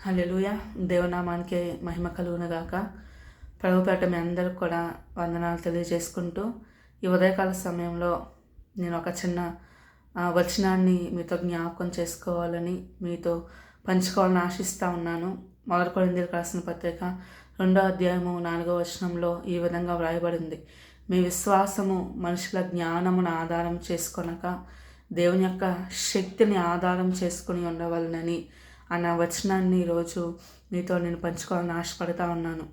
హల్లెలూయా. దేవనామానికి మహిమ కలుగునుగాక. ప్రభుపేట మీ అందరికి కూడా వందనాలు తెలియజేసుకుంటూ ఈ ఉదయకాల సమయంలో నేను ఒక చిన్న వచనాన్ని మీతో జ్ఞాపకం చేసుకోవాలని మీతో పంచుకోవాలని ఆశిస్తూ ఉన్నాను. మొదటి కొరింథీయులకు రాసిన పత్రిక 2వ అధ్యాయము 4వ వచనంలో ఈ విధంగా వ్రాయబడింది. మీ విశ్వాసము మనుషుల జ్ఞానమును ఆధారం చేసుకొనక దేవుని యొక్క శక్తిని ఆధారం చేసుకుని ఉండవలనని అన్న వచనాన్ని ఈరోజు మీతో నేను పంచుకోవాలని ఆశపడుతూ ఉన్నాను.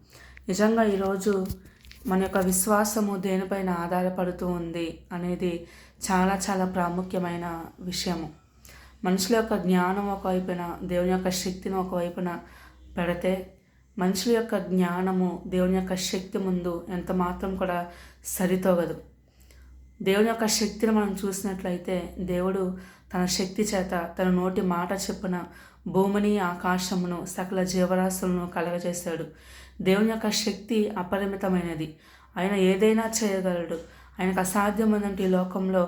నిజంగా ఈరోజు మన యొక్క విశ్వాసము దేనిపైన ఆధారపడుతూ ఉంది అనేది చాలా చాలా ప్రాముఖ్యమైన విషయము. మనుషుల యొక్క జ్ఞానం ఒకవైపున, దేవుని యొక్క శక్తిని ఒకవైపున పెడితే మనుషుల యొక్క జ్ఞానము దేవుని యొక్క శక్తి ముందు ఎంత మాత్రం కూడా సరితోగదు. దేవుని యొక్క శక్తిని మనం చూసినట్లయితే దేవుడు తన శక్తి చేత తన నోటి మాట చెప్పున భూమిని, ఆకాశమును, సకల జీవరాశులను కలగజేశాడు. దేవుని యొక్క శక్తి అపరిమితమైనది. ఆయన ఏదైనా చేయగలడు. ఆయనకు అసాధ్యమైనటువంటి ఈ లోకంలో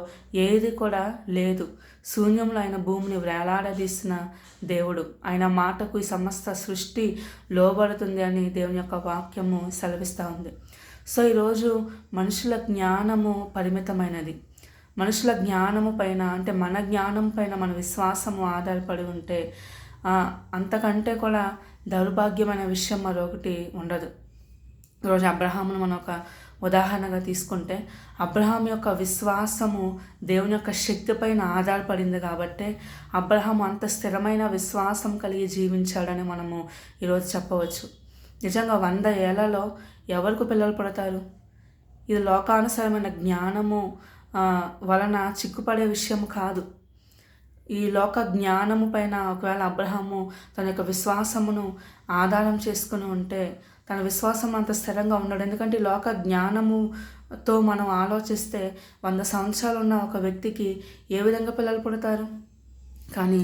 ఏది కూడా లేదు. శూన్యంలో ఆయన భూమిని వేలాడదీసిన దేవుడు. ఆయన మాటకు ఈ సమస్త సృష్టి లోబడుతుంది అని దేవుని యొక్క వాక్యము సెలవిస్తూ ఉంది. సో ఈరోజు మనుషుల జ్ఞానము పరిమితమైనది. మనుషుల జ్ఞానము పైన, అంటే మన జ్ఞానం పైన మన విశ్వాసము ఆధారపడి ఉంటే అంతకంటే కూడా దౌర్భాగ్యమైన విషయం మరొకటి ఉండదు. ఈరోజు అబ్రహామును మనం ఒక ఉదాహరణగా తీసుకుంటే, అబ్రహాం యొక్క విశ్వాసము దేవుని యొక్క శక్తి పైన ఆధారపడింది కాబట్టి అబ్రహాము అంత స్థిరమైన విశ్వాసం కలిగి జీవించాడని మనము ఈరోజు చెప్పవచ్చు. నిజంగా 100 ఏళ్లలో ఎవరికి పిల్లలు పుడతారు? ఇది లోకానుసారమైన జ్ఞానము వలన చిక్కుపడే విషయం కాదు. ఈ లోక జ్ఞానము పైన ఒకవేళ అబ్రహాము తన యొక్క విశ్వాసమును ఆధారం చేసుకుని ఉంటే తన విశ్వాసం అంత స్థిరంగా ఉన్నాడు. ఎందుకంటే ఈ లోక జ్ఞానముతో మనం ఆలోచిస్తే 100 సంవత్సరాలు ఉన్న ఒక వ్యక్తికి ఏ విధంగా పిల్లలు పుడతారు? కానీ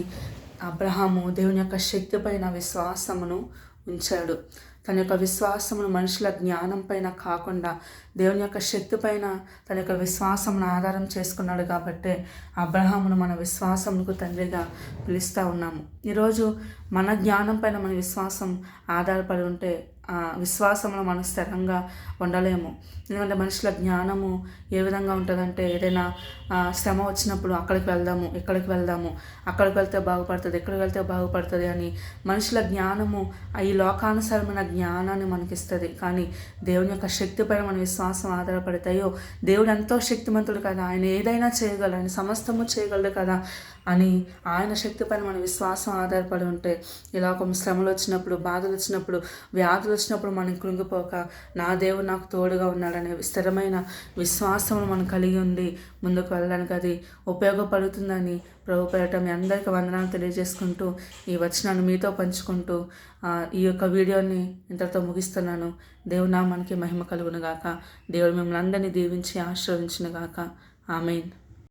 అబ్రహాము దేవుని యొక్క శక్తి పైన విశ్వాసమును ఉంచాడు. తన యొక్క విశ్వాసమును మనుషుల జ్ఞానం పైన కాకుండా దేవుని యొక్క శక్తి పైన తన యొక్క విశ్వాసమును ఆధారం చేసుకున్నాడు. కాబట్టి అబ్రహామును మన విశ్వాసమునకు తండ్రిగా పిలుస్తూ ఉన్నాము. ఈరోజు మన జ్ఞానం పైన మన విశ్వాసం ఆధారపడి ఉంటే ఆ విశ్వాసంలో మనం స్థిరంగా ఉండలేము. ఎందుకంటే మనుషుల జ్ఞానము ఏ విధంగా ఉంటుందంటే, ఏదైనా శ్రమ వచ్చినప్పుడు అక్కడికి వెళ్దాము, ఇక్కడికి వెళ్దాము, అక్కడికి వెళ్తే బాగుపడుతుంది, ఇక్కడికి వెళ్తే బాగుపడుతుంది అని మనుషుల జ్ఞానము ఈ లోకానుసారమైన జ్ఞానాన్ని మనకిస్తుంది. కానీ దేవుని యొక్క శక్తి పైన మన విశ్వాసం ఆధారపడతాయో, దేవుడు ఎంతో శక్తిమంతుడు కదా, ఆయన ఏదైనా చేయగలడు, ఆయన సమస్తము చేయగలడు కదా అని ఆయన శక్తి పైన మన విశ్వాసం ఆధారపడి ఉంటే ఈ లోకం శ్రమలు వచ్చినప్పుడు, బాధలు వచ్చినప్పుడు, వ్యాధులు వచ్చినప్పుడు మనం కృంగిపోక నా దేవుడు నాకు తోడుగా ఉన్నాడనే స్థిరమైన విశ్వాసం మనం కలిగి ఉండి ముందుకు వెళ్ళడానికి అది ఉపయోగపడుతుందని ప్రభుపేట మీ అందరికీ వందనాలు తెలియజేసుకుంటూ ఈ వచనాన్ని మీతో పంచుకుంటూ ఈ యొక్క వీడియోని ఇంతటితో ముగిస్తున్నాను. దేవుని నామానికి మహిమ కలుగునుగాక. దేవుడు మిమ్మల్ని అందరినీ దీవించి ఆశీర్వదించునుగాక. ఆమేన్.